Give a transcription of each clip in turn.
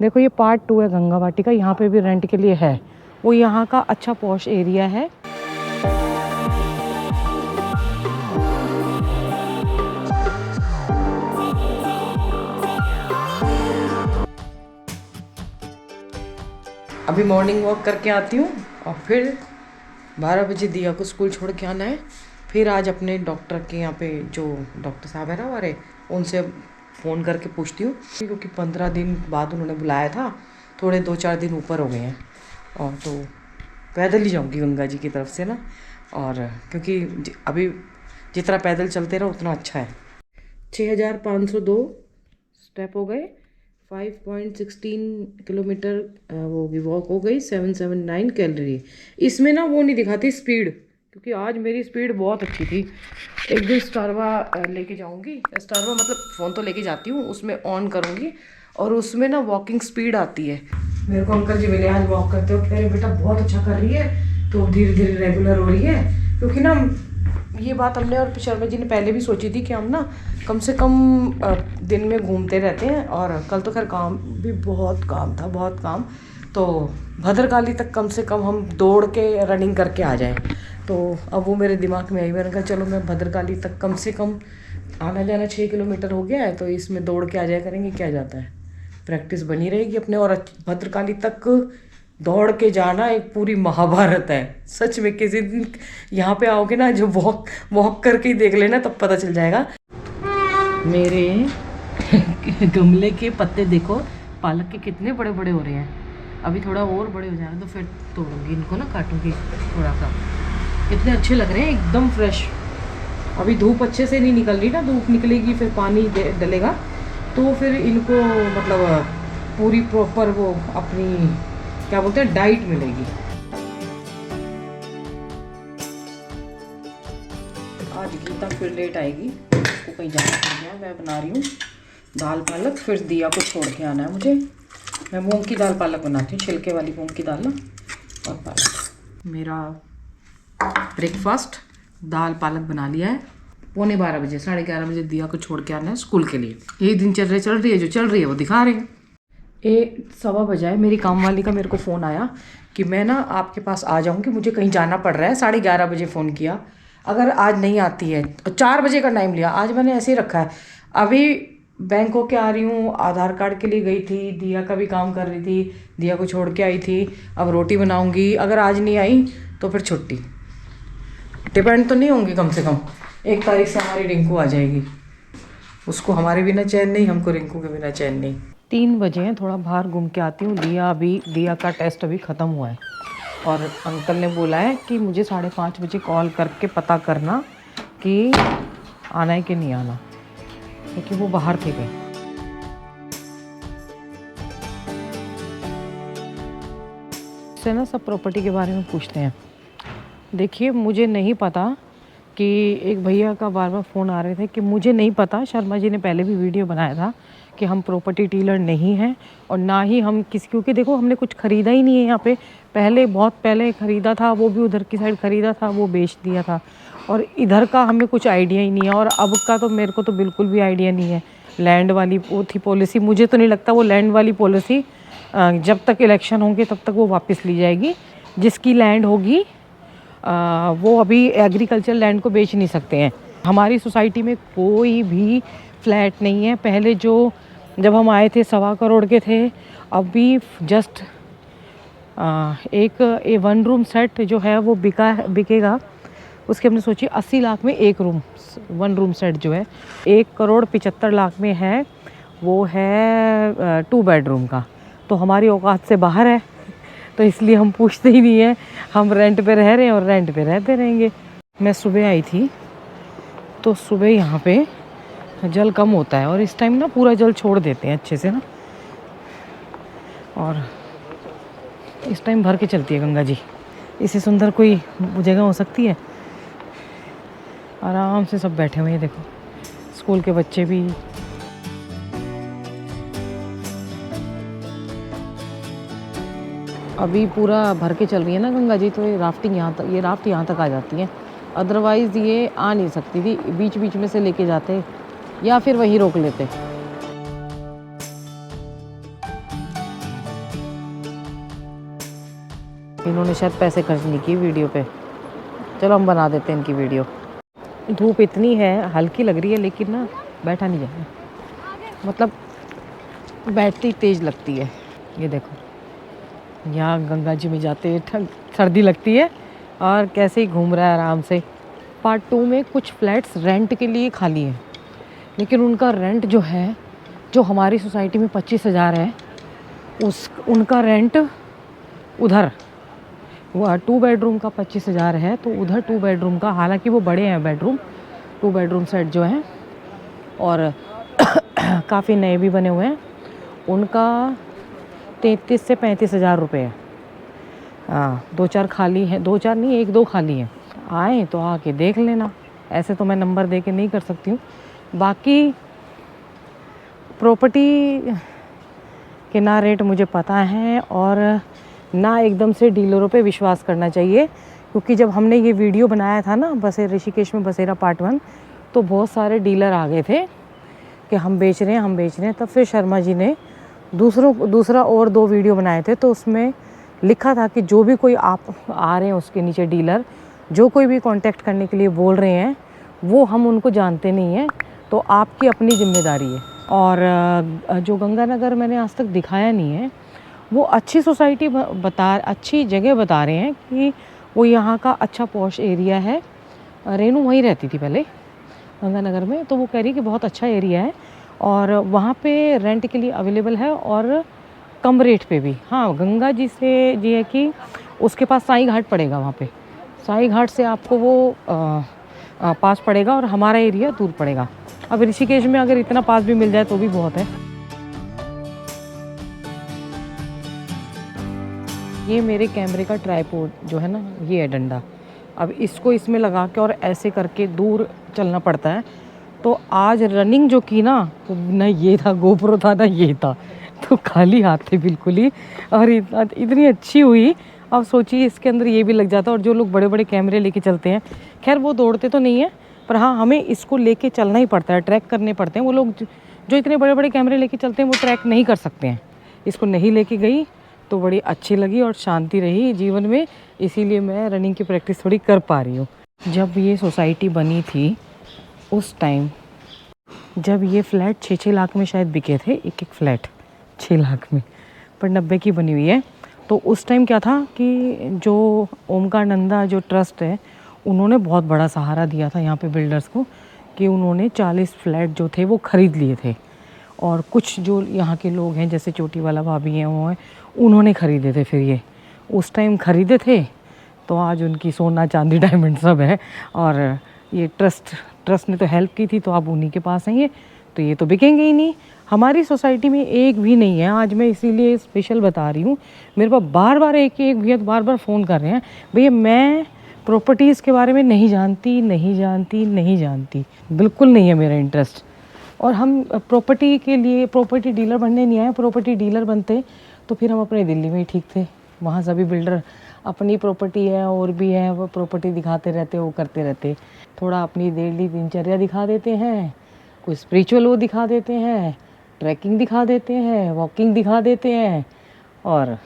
देखो ये पार्ट 2 है गंगा वाटिका, यहाँ पे भी रेंट के लिए है। वो यहाँ का अच्छा पॉश एरिया है। अभी मॉर्निंग वॉक करके आती हूँ और फिर 12 बजे दिया को स्कूल छोड़ के आना है। फिर आज अपने डॉक्टर के यहाँ पे जो डॉक्टर साहब है ना हमारे, उनसे फ़ोन करके पूछती हूँ, क्योंकि 15 दिन बाद उन्होंने बुलाया था, थोड़े 2-4 दिन ऊपर हो गए हैं। और तो पैदल ही जाऊँगी गंगा जी की तरफ से ना, और क्योंकि अभी जितना पैदल चलते रहो उतना अच्छा है। 6502 स्टेप हो गए, 5.16 किलोमीटर वो भी वॉक हो गई, 779 कैलोरी। इसमें ना वो नहीं दिखाती स्पीड, क्योंकि आज मेरी स्पीड बहुत अच्छी थी। एक दिन स्टारवा लेके जाऊंगी, स्टारवा मतलब फ़ोन तो लेके जाती हूँ, उसमें ऑन करूँगी और उसमें ना वॉकिंग स्पीड आती है। मेरे को अंकल जी मिले आज वॉक करते हो, कह रहे बेटा बहुत अच्छा कर रही है, तो धीरे धीरे रेगुलर हो रही है। क्योंकि ना ये बात हमने और शर्मा जी ने पहले भी सोची थी कि हम ना कम से कम दिन में घूमते रहते हैं, और कल तो खैर काम भी बहुत काम था, बहुत काम, तो भद्रकाली तक कम से कम हम दौड़ के रनिंग करके आ जाएं। तो अब वो मेरे दिमाग में आई, मैंने कहा चलो मैं भद्रकाली तक कम से कम आना जाना 6 किलोमीटर हो गया है, तो इसमें दौड़ के आ जाया करेंगे, क्या जाता है, प्रैक्टिस बनी रहेगी अपने। और भद्रकाली तक दौड़ के जाना एक पूरी महाभारत है सच में। किसी दिन यहाँ पे आओगे ना, जो वॉक वॉक करके ही देख लेना, तब पता चल जाएगा। मेरे गमले के पत्ते देखो, पालक के कितने बड़े बड़े हो रहे हैं। अभी थोड़ा और बड़े हो जाएंगे तो फिर तोड़ूंगी इनको ना, काटूंगी थोड़ा सा। कितने अच्छे लग रहे हैं, एकदम फ्रेश। अभी धूप अच्छे से नहीं निकल रही ना, धूप निकलेगी फिर पानी डलेगा, तो फिर इनको मतलब पूरी प्रॉपर वो अपनी क्या बोलते हैं डाइट मिलेगी। आज गीता फिर लेट आएगी, उसको कहीं जाना पड़ गया। मैं बना रही हूँ दाल पालक, फिर दिया को छोड़ के आना है मुझे। मैं मूंग की दाल पालक बनाती हूँ, छिलके वाली मूंग की दाल ना, और पालक। मेरा ब्रेकफास्ट दाल पालक बना लिया है। 11:15 बजे, 11:30 बजे दिया को छोड़ के आना है स्कूल के लिए। यही दिनचर्या चल रही है, जो चल रही है वो दिखा रहे हैं। 1:15 मेरी काम वाली का मेरे को फ़ोन आया कि मैं ना आपके पास आ जाऊँगी, मुझे कहीं जाना पड़ रहा है। 11:30 बजे फ़ोन किया, अगर आज नहीं आती है। 4 बजे का टाइम लिया, आज मैंने ऐसे ही रखा है। अभी बैंक होके आ रही हूँ, आधार कार्ड के लिए गई थी, दिया का भी काम कर रही थी, दिया को छोड़ के आई थी। अब रोटी बनाऊँगी, अगर आज नहीं आई तो फिर छुट्टी। डिपेंड तो नहीं होंगी, कम से कम 1 तारीख से हमारी रिंकू आ जाएगी। उसको हमारे बिना चैन नहीं, हमको रिंकू के बिना चैन नहीं। 3 बजे हैं, थोड़ा बाहर घूम के आती हूँ। दिया का टेस्ट अभी ख़त्म हुआ है, और अंकल ने बोला है कि मुझे 5:30 बजे कॉल करके पता करना कि आना है कि नहीं आना, क्योंकि वो बाहर थे गए। इससे ना सब प्रॉपर्टी के बारे में पूछते हैं। देखिए मुझे नहीं पता कि एक भैया का बार बार फ़ोन आ रहे थे कि मुझे नहीं पता, शर्मा जी ने पहले भी वीडियो बनाया था कि हम प्रॉपर्टी डीलर नहीं हैं, और ना ही हम किसी, क्योंकि देखो हमने कुछ ख़रीदा ही नहीं है यहाँ पे। पहले बहुत पहले ख़रीदा था, वो भी उधर की साइड ख़रीदा था, वो बेच दिया था, और इधर का हमें कुछ आइडिया ही नहीं है। और अब का तो मेरे को तो बिल्कुल भी आइडिया नहीं है। लैंड वाली वो थी पॉलिसी, मुझे तो नहीं लगता वो लैंड वाली पॉलिसी जब तक इलेक्शन होंगे तब तक वो वापस ली जाएगी। जिसकी लैंड होगी वो अभी एग्रीकल्चर लैंड को बेच नहीं सकते हैं। हमारी सोसाइटी में कोई भी फ्लैट नहीं है। पहले जो जब हम आए थे 1.25 करोड़ के थे, अभी जस्ट एक 1 रूम सेट जो है वो बिकेगा। उसके हमने सोची 80 लाख में 1 रूम सेट जो है 1,75,00,000 में है, वो है 2 बेडरूम का। तो हमारी औकात से बाहर है, तो इसलिए हम पूछते ही नहीं है। हम रेंट पे रह रहे हैं और रेंट पे रहते रहेंगे। मैं सुबह आई थी, तो सुबह यहाँ पे जल कम होता है, और इस टाइम ना पूरा जल छोड़ देते हैं अच्छे से ना, और इस टाइम भर के चलती है गंगा जी। इससे सुंदर कोई जगह हो सकती है। आराम से सब बैठे हुए हैं, देखो स्कूल के बच्चे भी। अभी पूरा भर के चल रही है ना गंगा जी, तो ये राफ्ट यहाँ तक आ जाती है। अदरवाइज़ ये आ नहीं सकती थी, बीच बीच में से लेके जाते या फिर वहीं रोक लेते। इन्होंने शायद पैसे खर्च नहीं किए वीडियो पे। चलो हम बना देते हैं इनकी वीडियो। धूप इतनी है, हल्की लग रही है, लेकिन ना बैठा नहीं जाए, मतलब बैठती तेज़ लगती है। ये देखो, यहाँ गंगा जी में जाते सर्दी लगती है और कैसे ही घूम रहा है आराम से। पार्ट 2 में कुछ फ्लैट्स रेंट के लिए खाली हैं, लेकिन उनका रेंट जो है, जो हमारी सोसाइटी में 25,000 है, उनका रेंट उधर वो 2 बेडरूम का 25,000 है। तो उधर 2 बेडरूम का, हालांकि वो बड़े हैं बेडरूम, 2 बेडरूम सेट जो हैं और काफ़ी नए भी बने हुए हैं, उनका 33 से 35,000 रुपये है। हाँ, 2-4 खाली हैं, 2-4 नहीं, 1-2 खाली हैं। आए तो आके देख लेना, ऐसे तो मैं नंबर दे के नहीं कर सकती हूँ। बाकी प्रॉपर्टी के ना रेट मुझे पता है, और ना एकदम से डीलरों पे विश्वास करना चाहिए, क्योंकि जब हमने ये वीडियो बनाया था ना ऋषिकेश में बसेरा पार्ट 1, तो बहुत सारे डीलर आ गए थे कि हम बेच रहे हैं। तब फिर शर्मा जी ने दूसरा और 2 वीडियो बनाए थे, तो उसमें लिखा था कि जो भी कोई आप आ रहे हैं उसके नीचे डीलर, जो कोई भी कांटेक्ट करने के लिए बोल रहे हैं, वो हम उनको जानते नहीं हैं, तो आपकी अपनी जिम्मेदारी है। और जो गंगानगर मैंने आज तक दिखाया नहीं है, वो अच्छी सोसाइटी अच्छी जगह बता रहे हैं कि वो यहाँ का अच्छा पॉश एरिया है। रेनू वहीं रहती थी पहले गंगानगर में, तो वो कह रही कि बहुत अच्छा एरिया है और वहाँ पे रेंट के लिए अवेलेबल है और कम रेट पे भी। हाँ, गंगा जी से ये है कि उसके पास साई घाट पड़ेगा, वहाँ पे साई घाट से आपको वो पास पड़ेगा और हमारा एरिया दूर पड़ेगा। अब ऋषिकेश में अगर इतना पास भी मिल जाए तो भी बहुत है। ये मेरे कैमरे का ट्राइपॉड जो है ना, ये है डंडा। अब इसको इसमें लगा के और ऐसे करके दूर चलना पड़ता है। तो आज रनिंग जो की ना, तो ना ये था गोप्रो था ना ये था, तो खाली हाथ थे बिल्कुल ही, और इतनी अच्छी हुई। अब सोचिए इसके अंदर ये भी लग जाता। और जो लोग बड़े बड़े कैमरे लेके चलते हैं, खैर वो दौड़ते तो नहीं है, पर हाँ हमें इसको लेके चलना ही पड़ता है, ट्रैक करने पड़ते हैं। वो लोग जो इतने बड़े बड़े कैमरे लेके चलते हैं वो ट्रैक नहीं कर सकते हैं। इसको नहीं लेके गई तो बड़ी अच्छी लगी और शांति रही जीवन में, इसीलिए मैं रनिंग की प्रैक्टिस थोड़ी कर पा रही हूँ। जब ये सोसाइटी बनी थी उस टाइम, जब ये फ्लैट 6-6 लाख में शायद बिके थे, एक फ्लैट 6 लाख में, पर 90 की बनी हुई है। तो उस टाइम क्या था कि जो ओमकारानंदा जो ट्रस्ट है, उन्होंने बहुत बड़ा सहारा दिया था यहाँ पे बिल्डर्स को, कि उन्होंने 40 फ्लैट जो थे वो ख़रीद लिए थे। और कुछ जो यहाँ के लोग हैं, जैसे चोटी वाला भाभी हैं, वो हैं, उन्होंने ख़रीदे थे। फिर ये उस टाइम ख़रीदे थे, तो आज उनकी सोना चांदी डायमंड सब है। और ये ट्रस्ट ने तो हेल्प की थी, तो अब उन्हीं के पास हैं ये, तो ये तो बिकेंगे ही नहीं। हमारी सोसाइटी में एक भी नहीं है। आज मैं इसीलिए स्पेशल बता रही हूँ। मेरे पास बार बार एक भैया बार बार फ़ोन कर रहे हैं, भैया मैं प्रॉपर्टीज़ के बारे में नहीं जानती, बिल्कुल नहीं है मेरा इंटरेस्ट। और हम प्रॉपर्टी के लिए प्रॉपर्टी डीलर बनने नहीं आए। प्रॉपर्टी डीलर बनते तो फिर हम अपने दिल्ली में ही ठीक थे। वहाँ सभी बिल्डर अपनी प्रॉपर्टी है और भी है, वो प्रॉपर्टी दिखाते रहते, वो करते रहते, थोड़ा अपनी डेली दिनचर्या दिखा देते हैं, कोई स्पिरिचुअल वो दिखा देते हैं, ट्रैकिंग दिखा देते हैं, वॉकिंग दिखा देते हैं, और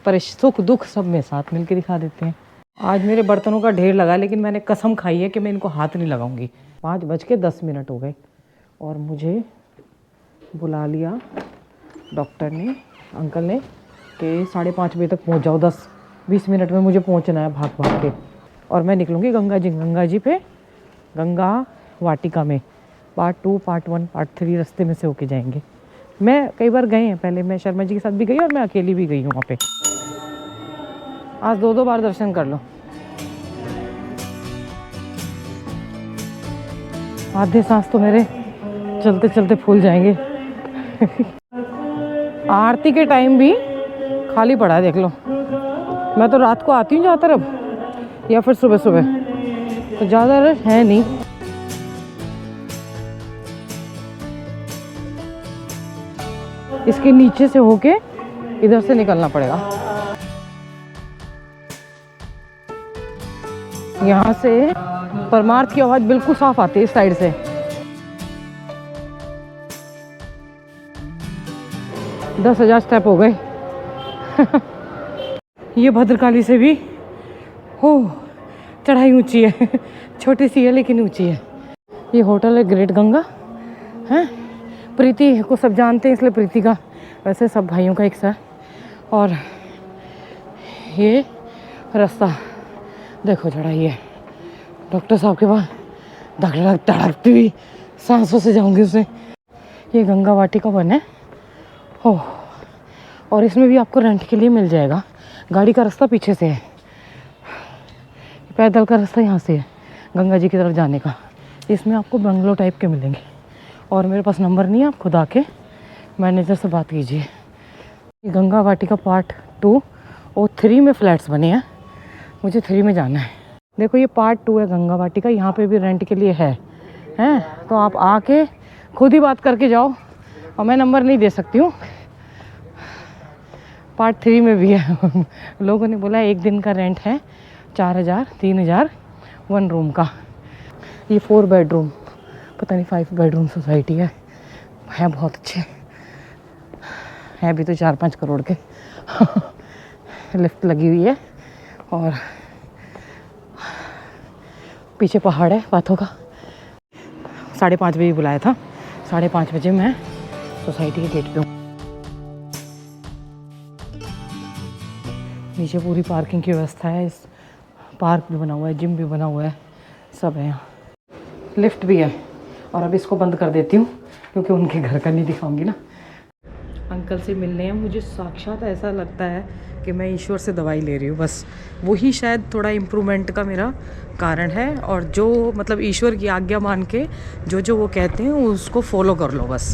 पर सुख दुख सब में साथ मिलके दिखा देते हैं। आज मेरे बर्तनों का ढेर लगा, लेकिन मैंने कसम खाई है कि मैं इनको हाथ नहीं लगाऊंगी। 5:10 हो गए और मुझे बुला लिया डॉक्टर ने, अंकल ने, कि 5:30 बजे तक पहुंच जाओ, 10-20 मिनट में मुझे पहुंचना है भाग के। और मैं निकलूँगी गंगा जी पे, गंगा वाटिका में। पार्ट 2, पार्ट 1, पार्ट 3 रास्ते में से होके जाएंगे। मैं कई बार गए हैं पहले, मैं शर्मा जी के साथ भी गई और मैं अकेली भी गई हूँ वहाँ पे। आज 2 बार दर्शन कर लो। आधे सांस तो मेरे चलते चलते फूल जाएंगे। आरती के टाइम भी खाली पड़ा है, देख लो। मैं तो रात को आती हूँ ज़्यादातर अब, या फिर सुबह सुबह, तो ज़्यादा रश है नहीं। इसके नीचे से होके इधर से निकलना पड़ेगा। यहाँ से परमार्थ की आवाज़ बिल्कुल साफ आती है इस साइड से। 10,000 स्टेप हो गए। ये भद्रकाली से भी हो चढ़ाई ऊंची है। छोटी सी है लेकिन ऊंची है। ये होटल है ग्रेट गंगा है। प्रीति को सब जानते हैं इसलिए प्रीति का, वैसे सब भाइयों का एक सा। और ये रास्ता देखो चढ़ाई है। डॉक्टर साहब के पास धड़क धड़कती हुई सांसों से जाऊंगी उससे। ये गंगा वाटिका वन है हो, और इसमें भी आपको रेंट के लिए मिल जाएगा। गाड़ी का रास्ता पीछे से है, पैदल का रास्ता यहाँ से है गंगा जी की तरफ जाने का। इसमें आपको बंगलो टाइप के मिलेंगे। और मेरे पास नंबर नहीं है, आप खुद आके मैनेजर से बात कीजिए। गंगा वाटिका पार्ट 2 और 3 में फ्लैट्स बने हैं। मुझे 3 में जाना है। देखो ये पार्ट 2 है गंगा वाटिका, यहाँ पे भी रेंट के लिए है तो आप आके खुद ही बात करके जाओ, और मैं नंबर नहीं दे सकती हूँ। पार्ट 3 में भी है। लोगों ने बोला 1 दिन का रेंट है 4000 3000 1 रूम का। ये 4 बेडरूम, पता नहीं 5 बेडरूम सोसाइटी है बहुत अच्छे है भी तो 4-5 करोड़ के। लिफ्ट लगी हुई है और पीछे पहाड़ है बातों का। 5:30 बजे बुलाया था, 5:30 बजे मैं सोसाइटी के गेट पे हूँ। नीचे पूरी पार्किंग की व्यवस्था है। इस पार्क भी बना हुआ है, जिम भी बना हुआ है, सब है यहाँ। लिफ्ट भी है। और अब इसको बंद कर देती हूँ क्योंकि उनके घर का नहीं दिखाऊंगी ना। अंकल से मिलने हैं। मुझे साक्षात ऐसा लगता है कि मैं ईश्वर से दवाई ले रही हूँ। बस वही शायद थोड़ा इम्प्रूवमेंट का मेरा कारण है। और जो मतलब ईश्वर की आज्ञा मान के जो वो कहते हैं उसको फॉलो कर लो बस।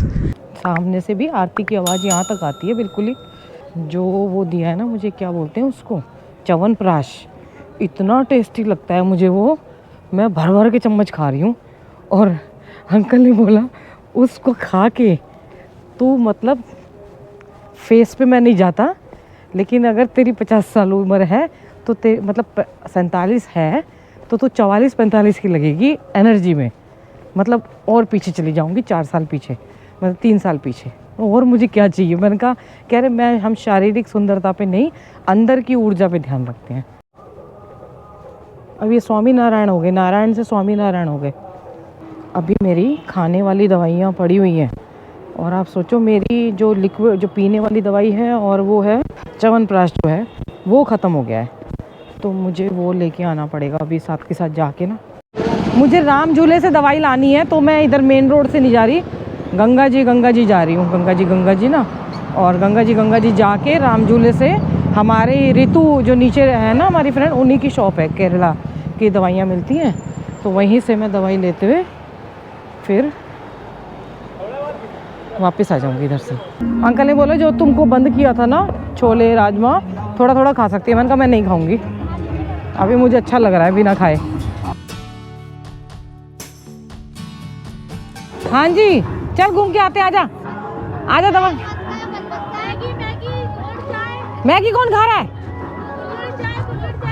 सामने से भी आरती की आवाज़ यहाँ तक आती है बिल्कुल ही। जो वो दिया है ना मुझे, क्या बोलते हैं उसको, च्यवनप्राश, इतना टेस्टी लगता है मुझे वो। मैं भर भर के चम्मच खा रही हूँ। और अंकल ने बोला उसको खा के तू मतलब फेस पे मैं नहीं जाता, लेकिन अगर तेरी 50 साल उम्र है तो मतलब 47 है तो तू 44-45 की लगेगी एनर्जी में। मतलब और पीछे चली जाऊंगी 4 साल पीछे, मतलब 3 साल पीछे। और मुझे क्या चाहिए? मैंने कहा कह रहे हम शारीरिक सुंदरता पे नहीं, अंदर की ऊर्जा पे ध्यान रखते हैं। अब ये स्वामी नारायण हो गए, नारायण से स्वामी नारायण हो गए। अभी मेरी खाने वाली दवाइयाँ पड़ी हुई हैं और आप सोचो मेरी जो लिक्विड जो पीने वाली दवाई है और वो है च्यवनप्राश जो है वो ख़त्म हो गया है। तो मुझे वो लेके आना पड़ेगा अभी साथ के साथ जाके ना। मुझे राम झूले से दवाई लानी है तो मैं इधर मेन रोड से नहीं जा रही, गंगा जी जा रही हूँ। गंगा जी ना, और गंगा जी जाके राम झूले से हमारे ऋतु जो नीचे है ना हमारी फ्रेंड, उन्हीं की शॉप है, केरला की दवाइयाँ मिलती हैं। तो वहीं से मैं दवाई लेते हुए फिर वापस आ जाऊंगी इधर से। अंकल ने बोला जो तुमको बंद किया था ना छोले राजमा थोड़ा थोड़ा खा सकती है। मैंने कहा मैं नहीं खाऊंगी, अभी मुझे अच्छा लग रहा है बिना खाए। हाँ जी चल घूम के आते, आजा आजा दवा। मैगी कौन खा रहा है?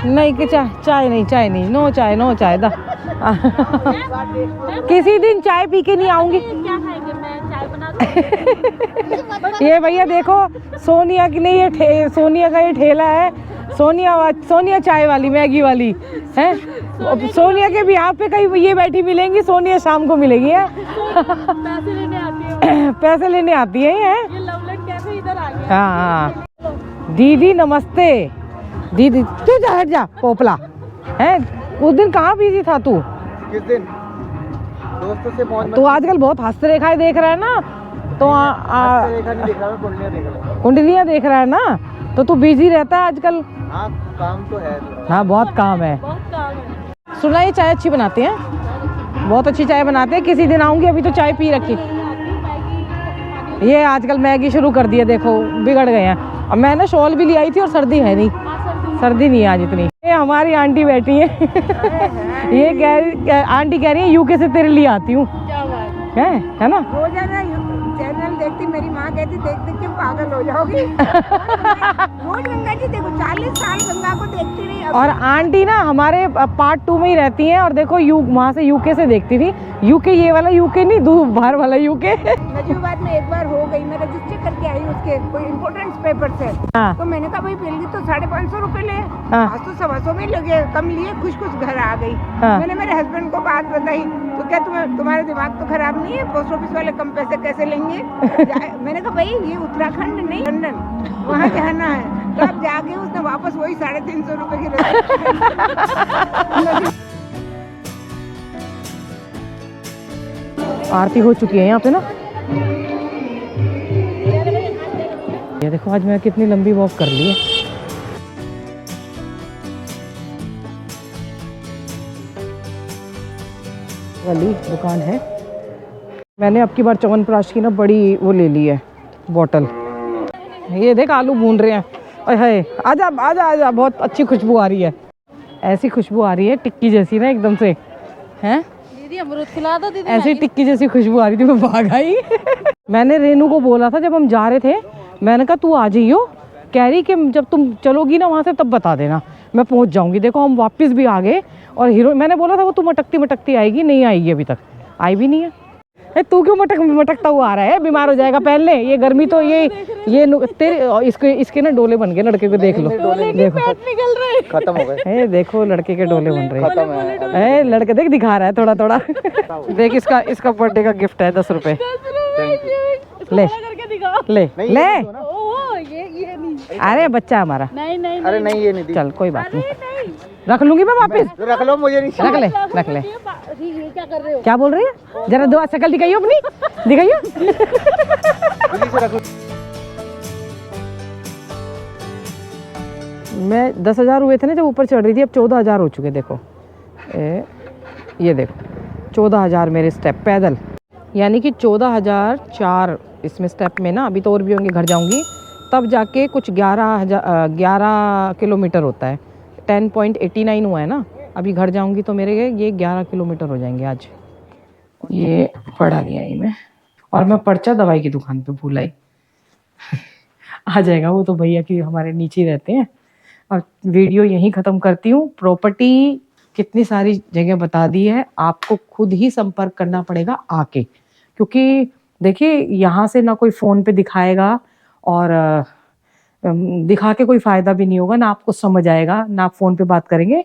नहीं कि चाय नहीं, नो चाय दा। किसी दिन चाय पी के नहीं आऊंगी। ये भैया देखो सोनिया की नहीं, ये सोनिया का ये ठेला है। सोनिया चाय वाली, मैगी वाली है। सोनिया के भी यहाँ पे कहीं ये बैठी मिलेंगी, सोनिया शाम को मिलेगी है। पैसे लेने आती है ये कैफे इधर आ गया। हाँ दीदी नमस्ते। दीदी तू जा हट जा पोपला है। उस दिन कहाँ बिजी था तू? किस दिन? दोस्तों से फोन। तू आजकल बहुत हस्तरेखाएं देख रहा है ना, तो कुंडलियाँ देख रहा है ना, तो तू बिजी रहता है आजकल। हाँ काम तो है। हाँ बहुत काम है। सुना ये चाय अच्छी बनाते हैं, बहुत अच्छी चाय बनाते हैं। किसी दिन आऊंगी, अभी तो चाय पी रखी। ये आजकल मैगी शुरू कर दिया, देखो बिगड़ गए हैं। अब मैं ना शॉल भी ले आई थी और सर्दी है नहीं, सर्दी नहीं है आज इतनी। ये हमारी आंटी बैठी है। ये आंटी कह रही है यूके से तेरे लिए आती हूँ। है ना? रोजाना चैनल देखती थी, मेरी माँ कहती देख देख के पागल हो जाओगी। रोज गंगा जी देखो, 40 साल गंगा को देखती रही। और आंटी ना हमारे पार्ट 2 में ही रहती हैं और देखो वहाँ से यूके से देखती थी। यूके ये वाला यूके नहीं, बाहर वाला यूके। नजीबाबाद में एक बार हो गई, मैं रजिस्टर करके आई उसके कोई इम्पोर्टेंस पेपर से। हाँ। तो मैंने कहा भाई बिल तो 550 रुपए ले, हाँ। आज तो 125 में लगे, कम लिए, खुश खुश घर आ गई। हाँ। मैंने मेरे हस्बैंड को बात बताई, तो क्या तुम्हारा दिमाग तो खराब नहीं है, पोस्ट ऑफिस वाले कम पैसे कैसे लेंगे? मैंने कहा भाई ये उत्तराखंड नहीं लंदन, वहाँ जाना है। तो अब जाके उसने वापस वही 350 रुपए की आरती हो चुकी है यहाँ पे ना। ये देखो आज मैं कितनी लंबी वॉक कर ली है। वाली दुकान है। मैंने अब की बार च्यवनप्राश की ना बड़ी वो ले ली है बोतल। ये देख आलू भून रहे हैं। अरे हाय, आजा आजा आजा, बहुत अच्छी खुशबू आ रही है। ऐसी खुशबू आ रही है टिक्की जैसी ना एकदम से, हैं? दीदी अमरूद खिला दो दीदी। ऐसी टिक्की जैसी खुशबू आ रही थी, मैं भाग आई। मैंने रेनू को बोला था जब हम जा रहे थे, मैंने कहा तू आ जाइयो, कह रही कि जब तुम चलोगी ना वहाँ से तब बता देना, मैं पहुँच जाऊँगी। देखो हम वापस भी आ गए और हीरो, मैंने बोला था वो तू मटकती मटकती आएगी, नहीं आएगी अभी तक, आई भी नहीं है। तू क्यों मटकता हुआ आ रहा है? बीमार हो जाएगा पहले, ये गर्मी तो ये तेरे इसके ना डोले बन गए। लड़के को देख लो, देखो निकल रहे खत्म हो गए। देखो लड़के के डोले बन रहे खत्म है। हैं। लड़के देख दिखा रहा है थोड़ा थोड़ा। देख इसका बर्थडे का गिफ्ट है 10 रुपए। ले करके दिखाओ। ले नहीं, ले। ये दो ना। ओह ये नहीं। अरे बच्चा हमारा। नहीं नहीं अरे नहीं ये नहीं दी। चल कोई बात नहीं, रख लूंगी मैं वापस। रख लो, मुझे नहीं रख ले रख ले। ये क्या कर रहे हो? क्या बोल रही है? जरा दो शक्ल दिखाइयो अपनी, दिखाइयो। जल्दी से रख लो। मैं 10,000 हुए थे ना जब ऊपर चढ़ रही थी, अब 14,000 हो चुके। देखो ये देखो 14,000 मेरे स्टेप पैदल, यानी कि 14,004 इसमें स्टेप में ना। अभी तो और भी होंगे, घर जाऊंगी तब जाके कुछ 11 किलोमीटर होता है। 10.89 हुआ है ना, अभी घर जाऊंगी तो मेरे ये 11 किलोमीटर हो जाएंगे आज। ये पढ़ा गया ही मैं, और मैं पर्चा दवाई की दुकान पे भूल आई। आ जाएगा वो तो, भैया की हमारे नीचे ही रहते हैं। और वीडियो यहीं ख़त्म करती हूँ। प्रॉपर्टी कितनी सारी जगह बता दी है, आपको खुद ही संपर्क करना पड़ेगा आके, क्योंकि देखिए यहाँ से ना कोई फ़ोन पे दिखाएगा और दिखा के कोई फ़ायदा भी नहीं होगा, ना आपको समझ आएगा, ना आप फ़ोन पे बात करेंगे।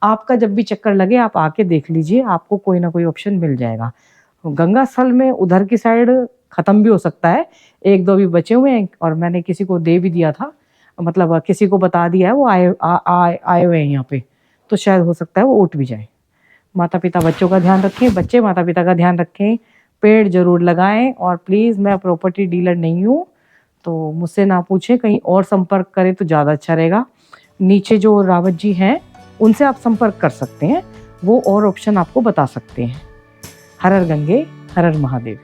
आपका जब भी चक्कर लगे आप आके देख लीजिए, आपको कोई ना कोई ऑप्शन मिल जाएगा। गंगा स्थल में उधर की साइड ख़त्म भी हो सकता है, 1-2 भी बचे हुए हैं, और मैंने किसी को दे भी दिया था, मतलब किसी को बता दिया है, वो आए हुए हैं यहाँ पे, तो शायद हो सकता है वो उठ भी जाए। माता पिता बच्चों का ध्यान रखें, बच्चे माता पिता का ध्यान रखें, पेड़ जरूर लगाएं। और प्लीज़, मैं प्रॉपर्टी डीलर नहीं हूँ, तो मुझसे ना पूछें, कहीं और संपर्क करें तो ज़्यादा अच्छा रहेगा। नीचे जो रावत जी हैं उनसे आप संपर्क कर सकते हैं, वो और ऑप्शन आपको बता सकते हैं। हर हर गंगे, हर हर महादेव।